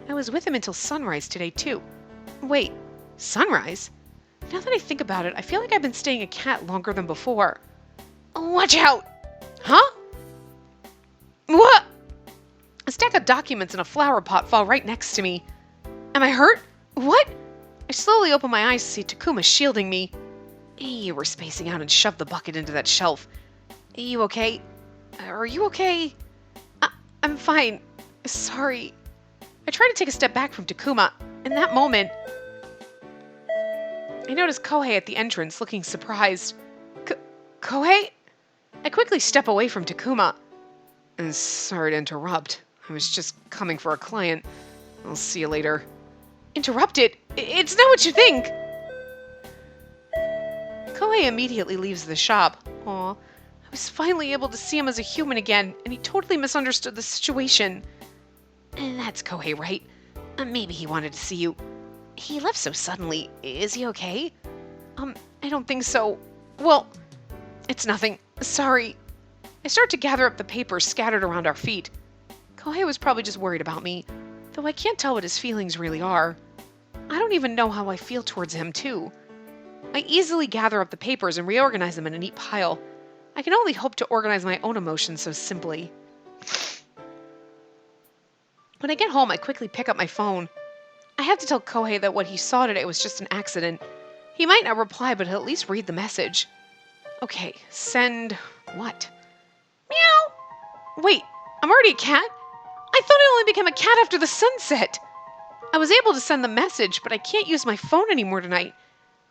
I was with him until sunrise today, too. Wait, sunrise? Now that I think about it, I feel like I've been staying a cat longer than before. Watch out! Huh? What? A stack of documents in a flower pot fall right next to me. Am I hurt? What? I slowly open my eyes to see Takuma shielding me. You were spacing out and shoved the bucket into that shelf. You okay? Are you okay? I'm fine. Sorry. I try to take a step back from Takuma. In that moment, I notice Kohei at the entrance, looking surprised. Kohei? I quickly step away from Takuma. Sorry to interrupt. I was just coming for a client. I'll see you later. Interrupted? It's not what you think! Kohei immediately leaves the shop. Aw, I was finally able to see him as a human again, and he totally misunderstood the situation. And that's Kohei, right? Maybe he wanted to see you. He left so suddenly. Is he okay? I don't think so. Well, it's nothing. Sorry. I start to gather up the papers scattered around our feet. Kohei was probably just worried about me, though I can't tell what his feelings really are. I don't even know how I feel towards him, too. I easily gather up the papers and reorganize them in a neat pile. I can only hope to organize my own emotions so simply. When I get home, I quickly pick up my phone. I have to tell Kohei that what he saw today was just an accident. He might not reply, but he'll at least read the message. Okay, send what? Meow! Wait, I'm already a cat? I thought I only became a cat after the sunset. I was able to send the message, but I can't use my phone anymore tonight.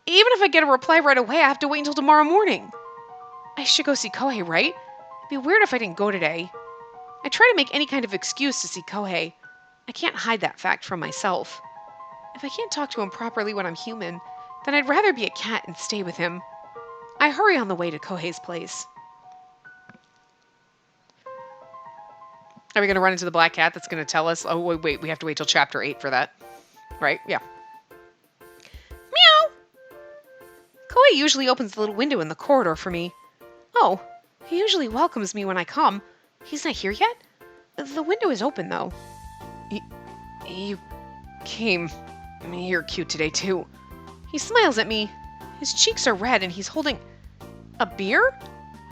Even if I get a reply right away, I have to wait until tomorrow morning. I should go see Kohei, right? It'd be weird if I didn't go today. I try to make any kind of excuse to see Kohei. I can't hide that fact from myself. If I can't talk to him properly when I'm human, then I'd rather be a cat and stay with him. I hurry on the way to Kohei's place. Are we going to run into the black cat that's going to tell us? Oh, wait, we have to wait till chapter 8 for that. Right? Yeah. Meow! Kohei usually opens the little window in the corridor for me. Oh, he usually welcomes me when I come. He's not here yet? The window is open, though. You came. You're cute today, too. He smiles at me. His cheeks are red, and he's holding a beer?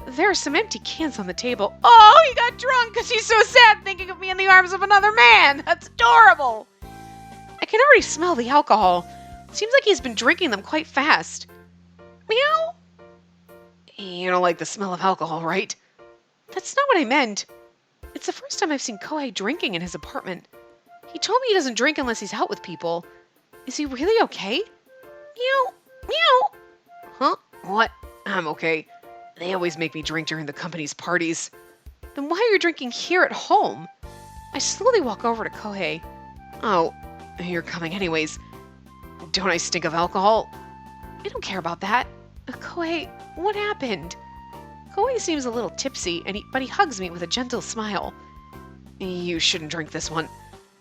There are some empty cans on the table. Oh, he got drunk because he's so sad thinking of me in the arms of another man. That's adorable. I can already smell the alcohol. Seems like he's been drinking them quite fast. Meow? You don't like the smell of alcohol, right? That's not what I meant. It's the first time I've seen Kohei drinking in his apartment. He told me he doesn't drink unless he's out with people. Is he really okay? Meow. Meow. Huh? What? I'm okay. They always make me drink during the company's parties. Then why are you drinking here at home? I slowly walk over to Kohei. Oh, you're coming anyways. Don't I stink of alcohol? I don't care about that. Kohei, what happened? Kohei seems a little tipsy, but he hugs me with a gentle smile. You shouldn't drink this one.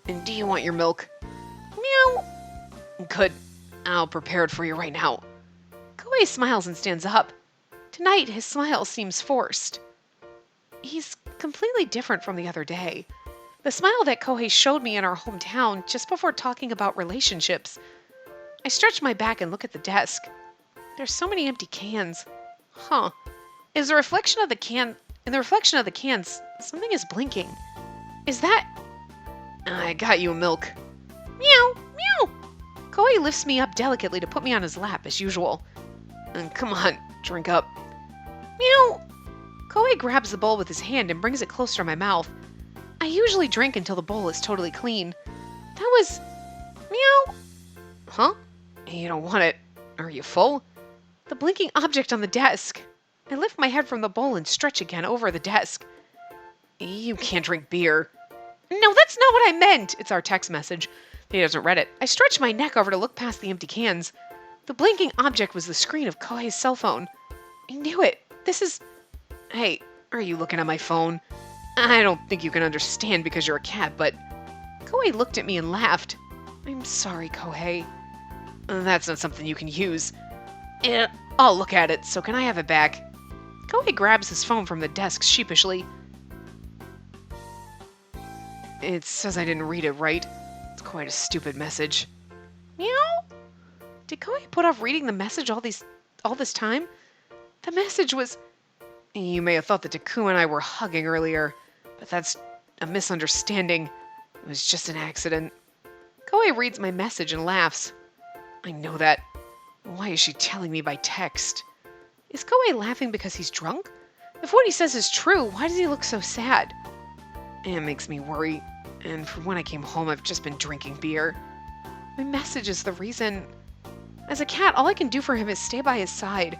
And do you want your milk? Meow. Good. I'll prepare it for you right now. Kohei smiles and stands up. Tonight, his smile seems forced. He's completely different from the other day. The smile that Kohei showed me in our hometown just before talking about relationships. I stretch my back and look at the desk. There's so many empty cans. Huh. In the reflection of the cans, something is blinking. Is that... I got you a milk. Meow, meow. Kohei lifts me up delicately to put me on his lap as usual. Come on, drink up. Meow. Kohei grabs the bowl with his hand and brings it closer to my mouth. I usually drink until the bowl is totally clean. That was... Meow. Huh? You don't want it. Are you full? The blinking object on the desk. I lift my head from the bowl and stretch again over the desk. You can't drink beer. No, that's not what I meant. It's our text message. He hasn't read it. I stretch my neck over to look past the empty cans. The blinking object was the screen of Kohei's cell phone. I knew it. This is... Hey, are you looking at my phone? I don't think you can understand because you're a cat, but... Kohei looked at me and laughed. I'm sorry, Kohei. That's not something you can use. I'll look at it, so can I have it back? Kohei grabs his phone from the desk sheepishly. It says I didn't read it right. It's quite a stupid message. Meow? Did Kohei put off reading the message all this time? The message was... You may have thought that Taku and I were hugging earlier, but that's a misunderstanding. It was just an accident. Kohei reads my message and laughs. I know that. Why is she telling me by text? Is Kohei laughing because he's drunk? If what he says is true, why does he look so sad? It makes me worry, and from when I came home, I've just been drinking beer. My message is the reason. As a cat, all I can do for him is stay by his side.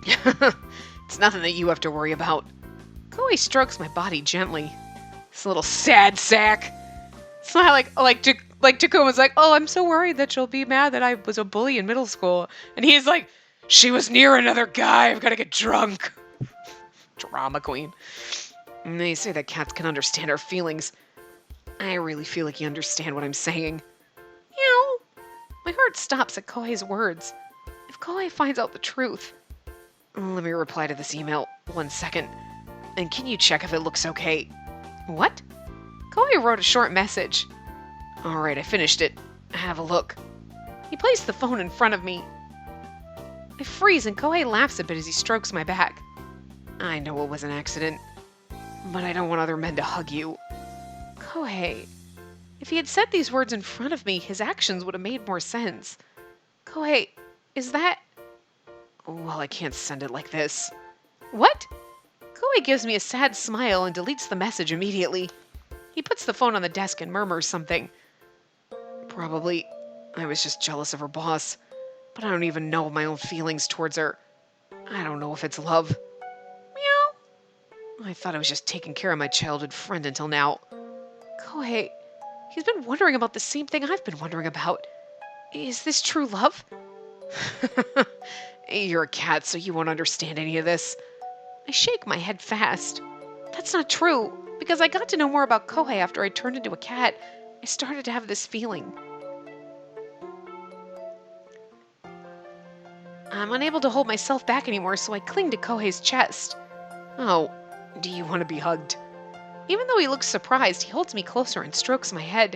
It's nothing that you have to worry about. Kohei strokes my body gently. This little sad sack. It's not like Takuma's like, oh, I'm so worried that she'll be mad that I was a bully in middle school. And he's like, she was near another guy. I've got to get drunk. Drama queen. And they say that cats can understand our feelings. I really feel like you understand what I'm saying. Meow. My heart stops at Kohei's words. If Kohei finds out the truth... Let me reply to this email. 1 second. And can you check if it looks okay? What? Kohei wrote a short message. Alright, I finished it. Have a look. He placed the phone in front of me. I freeze and Kohei laughs a bit as he strokes my back. I know it was an accident, but I don't want other men to hug you. Kohei. If he had said these words in front of me, his actions would have made more sense. Kohei, is that... Well, I can't send it like this. What? Kohei gives me a sad smile and deletes the message immediately. He puts the phone on the desk and murmurs something. Probably, I was just jealous of her boss, but I don't even know my own feelings towards her. I don't know if it's love. Meow. I thought I was just taking care of my childhood friend until now. Kohei, he's been wondering about the same thing I've been wondering about. Is this true love? You're a cat, so you won't understand any of this. I shake my head fast. That's not true, because I got to know more about Kohei after I turned into a cat. I started to have this feeling. I'm unable to hold myself back anymore, so I cling to Kohei's chest. Oh, do you want to be hugged? Even though he looks surprised, he holds me closer and strokes my head.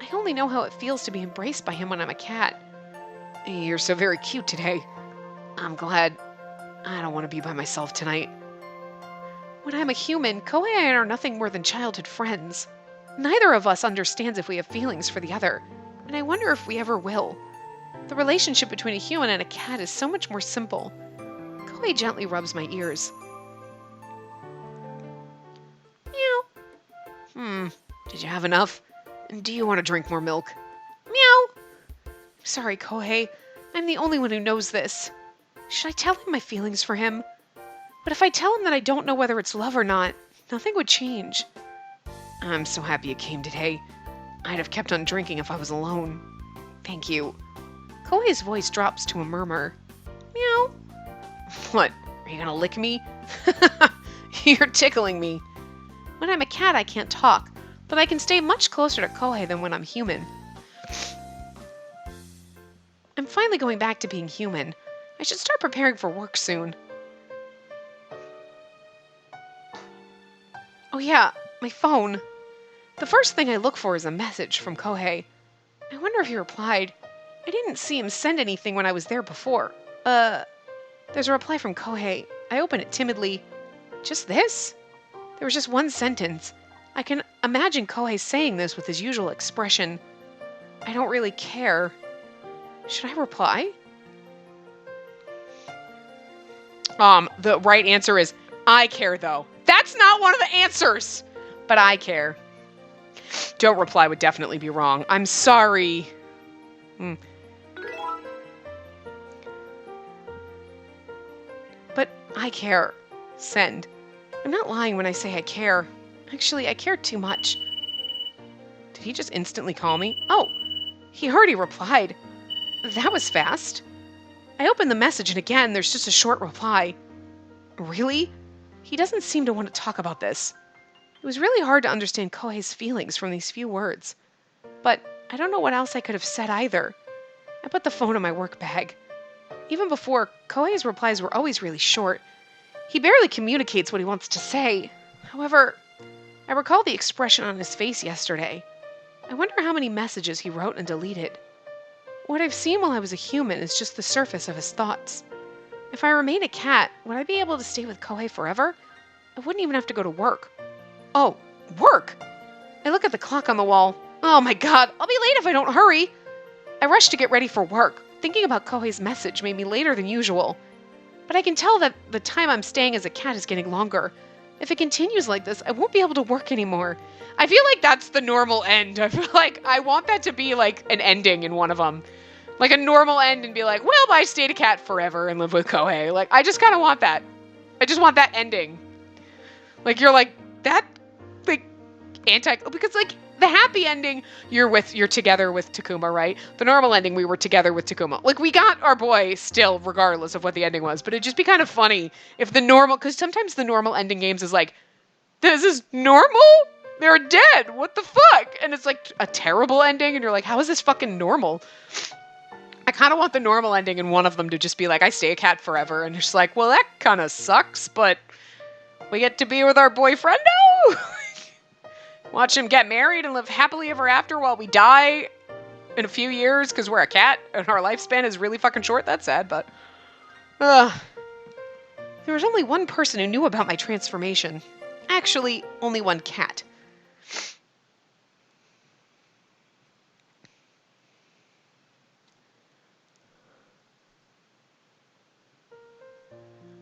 I only know how it feels to be embraced by him when I'm a cat. You're so very cute today. I'm glad. I don't want to be by myself tonight. When I'm a human, Kohei and I are nothing more than childhood friends. Neither of us understands if we have feelings for the other, and I wonder if we ever will. The relationship between a human and a cat is so much more simple. Kohei gently rubs my ears. Meow. Did you have enough? Do you want to drink more milk? Meow. I'm sorry, Kohei. I'm the only one who knows this. Should I tell him my feelings for him? But if I tell him that I don't know whether it's love or not, nothing would change. I'm so happy you came today. I'd have kept on drinking if I was alone. Thank you. Kohei's voice drops to a murmur. Meow. What? Are you gonna lick me? You're tickling me. When I'm a cat, I can't talk, but I can stay much closer to Kohei than when I'm human. I'm finally going back to being human. I should start preparing for work soon. Oh yeah, my phone. The first thing I look for is a message from Kohei. I wonder if he replied. I didn't see him send anything when I was there before. There's a reply from Kohei. I open it timidly. Just this? There was just one sentence. I can imagine Kohei saying this with his usual expression. I don't really care. Should I reply? The right answer is, I care though. That's not one of the answers! But I care. Don't reply would definitely be wrong. I'm sorry. But I care. Send. I'm not lying when I say I care. Actually, I care too much. Did he just instantly call me? Oh, he already replied. That was fast. I opened the message and again, there's just a short reply. Really? He doesn't seem to want to talk about this. It was really hard to understand Kohei's feelings from these few words. But I don't know what else I could have said either. I put the phone in my work bag. Even before, Kohei's replies were always really short. He barely communicates what he wants to say. However, I recall the expression on his face yesterday. I wonder how many messages he wrote and deleted. What I've seen while I was a human is just the surface of his thoughts. If I remain a cat, would I be able to stay with Kohei forever? I wouldn't even have to go to work. Oh, work! I look at the clock on the wall. Oh my god, I'll be late if I don't hurry! I rush to get ready for work. Thinking about Kohei's message made me later than usual. But I can tell that the time I'm staying as a cat is getting longer. If it continues like this, I won't be able to work anymore. I feel like that's the normal end. I feel like I want that to be like an ending in one of them. Like a normal end and be like, well, I stayed a cat forever and live with Kohei. Like, I just kind of want that. I just want that ending. Like, you're like, that, like, because like, the happy ending, you're together with Takuma, right? The normal ending, we were together with Takuma. Like, we got our boy still, regardless of what the ending was, but it'd just be kind of funny if the normal, because sometimes the normal ending games is like, this is normal? They're dead. What the fuck? And it's like a terrible ending, and you're like, how is this fucking normal? I kind of want the normal ending in one of them to just be like, I stay a cat forever, and you're just like, well, that kind of sucks, but we get to be with our boyfriendo? Watch him get married and live happily ever after while we die in a few years because we're a cat and our lifespan is really fucking short. That's sad, but... There was only one person who knew about my transformation. Actually, only one cat.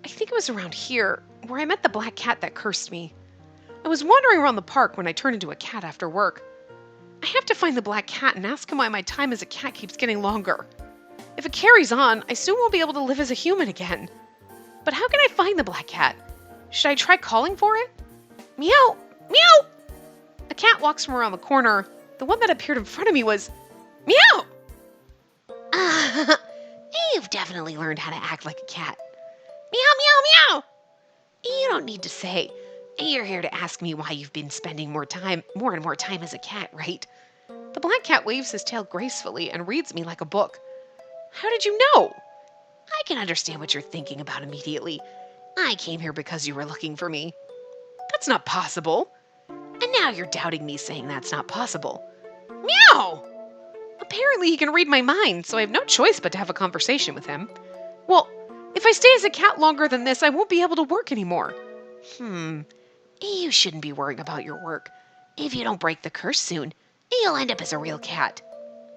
I think it was around here where I met the black cat that cursed me. I was wandering around the park when I turned into a cat after work. I have to find the black cat and ask him why my time as a cat keeps getting longer. If it carries on, I soon won't be able to live as a human again. But how can I find the black cat? Should I try calling for it? Meow! Meow! A cat walks from around the corner. The one that appeared in front of me was... Meow! You've definitely learned how to act like a cat. Meow, meow, meow! You don't need to say... You're here to ask me why you've been spending more and more time as a cat, right? The black cat waves his tail gracefully and reads me like a book. How did you know? I can understand what you're thinking about immediately. I came here because you were looking for me. That's not possible. And now you're doubting me, saying that's not possible. Meow! Apparently he can read my mind, so I have no choice but to have a conversation with him. Well, if I stay as a cat longer than this, I won't be able to work anymore. You shouldn't be worrying about your work. If you don't break the curse soon, you'll end up as a real cat.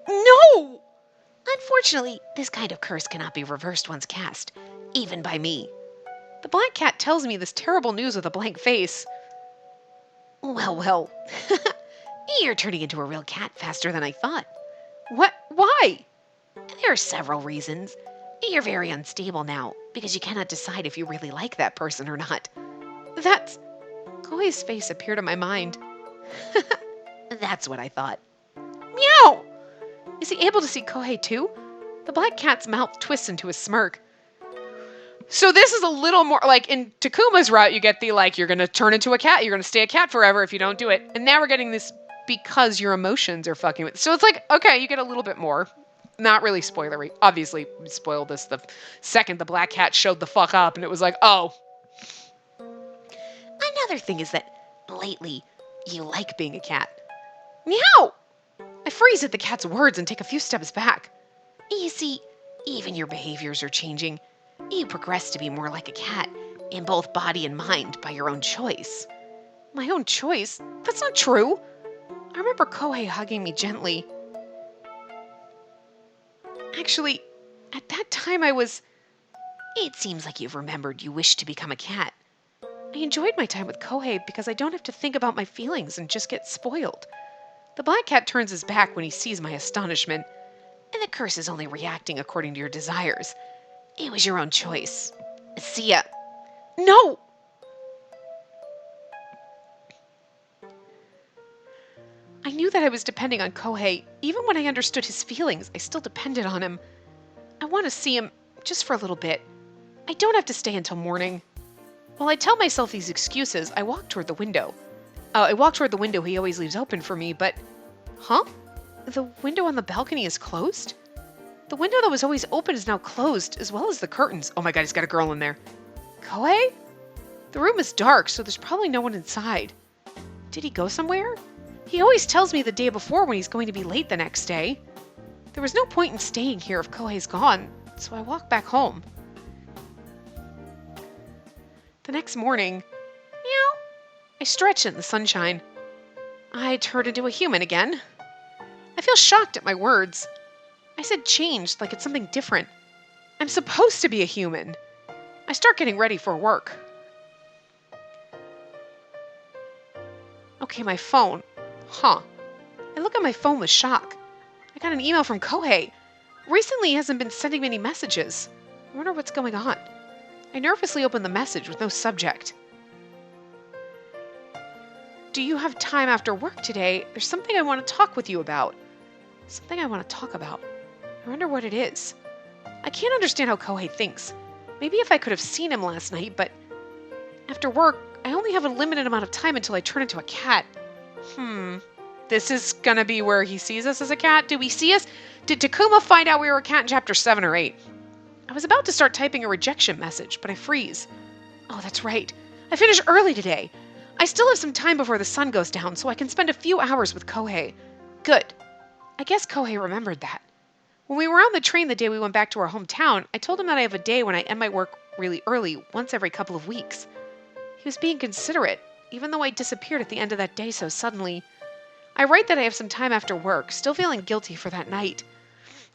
No! Unfortunately, this kind of curse cannot be reversed once cast, even by me. The black cat tells me this terrible news with a blank face. Well, you're turning into a real cat faster than I thought. What? Why? There are several reasons. You're very unstable now, because you cannot decide if you really like that person or not. That's... Kohei's face appeared in my mind. That's what I thought. Meow! Is he able to see Kohei too? The black cat's mouth twists into a smirk. So this is a little more, like, in Takuma's route, you get the, like, you're going to turn into a cat, you're going to stay a cat forever if you don't do it. And now we're getting this because your emotions are fucking with. So it's like, okay, you get a little bit more. Not really spoilery. Obviously, we spoiled this the second the black cat showed the fuck up, and it was like, oh. Another thing is that, lately, you like being a cat. Meow! I freeze at the cat's words and take a few steps back. You see, even your behaviors are changing. You progress to be more like a cat, in both body and mind, by your own choice. My own choice? That's not true. I remember Kohei hugging me gently. Actually, at that time I was... It seems like you've remembered you wished to become a cat. I enjoyed my time with Kohei because I don't have to think about my feelings and just get spoiled. The black cat turns his back when he sees my astonishment, and the curse is only reacting according to your desires. It was your own choice. See ya. No! I knew that I was depending on Kohei. Even when I understood his feelings, I still depended on him. I want to see him just for a little bit. I don't have to stay until morning. While I tell myself these excuses, I walk toward the window. He always leaves open for me, but... Huh? The window on the balcony is closed? The window that was always open is now closed, as well as the curtains. Oh my god, he's got a girl in there. Kohei? The room is dark, so there's probably no one inside. Did he go somewhere? He always tells me the day before when he's going to be late the next day. There was no point in staying here if Kohei's gone, so I walk back home. The next morning, meow, I stretch in the sunshine. I turn into a human again. I feel shocked at my words. I said changed like it's something different. I'm supposed to be a human. I start getting ready for work. Okay, my phone. Huh. I look at my phone with shock. I got an email from Kohei. Recently, he hasn't been sending me any messages. I wonder what's going on. I nervously open the message with no subject. Do you have time after work today? There's something I want to talk with you about. Something I want to talk about. I wonder what it is. I can't understand how Kohei thinks. Maybe if I could have seen him last night, but after work, I only have a limited amount of time until I turn into a cat. This is gonna be where he sees us as a cat? Did we see us? Did Takuma find out we were a cat in chapter 7 or 8? I was about to start typing a rejection message, but I freeze. Oh, that's right. I finished early today. I still have some time before the sun goes down, so I can spend a few hours with Kohei. Good. I guess Kohei remembered that. When we were on the train the day we went back to our hometown, I told him that I have a day when I end my work really early, once every couple of weeks. He was being considerate, even though I disappeared at the end of that day so suddenly. I write that I have some time after work, still feeling guilty for that night.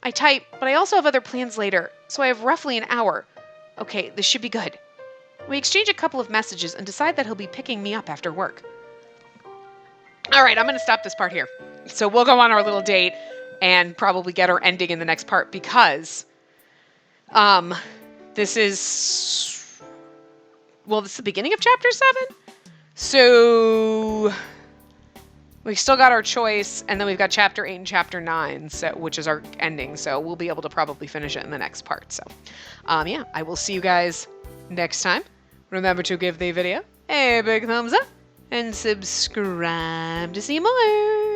I type, but I also have other plans later, so I have roughly an hour. Okay, this should be good. We exchange a couple of messages and decide that he'll be picking me up after work. All right, I'm going to stop this part here. So we'll go on our little date and probably get our ending in the next part because this is the beginning of chapter 7. So we still got our choice, and then we've got chapter 8 and chapter 9, which is our ending. So we'll be able to probably finish it in the next part. So I will see you guys next time. Remember to give the video a big thumbs up and subscribe to see more.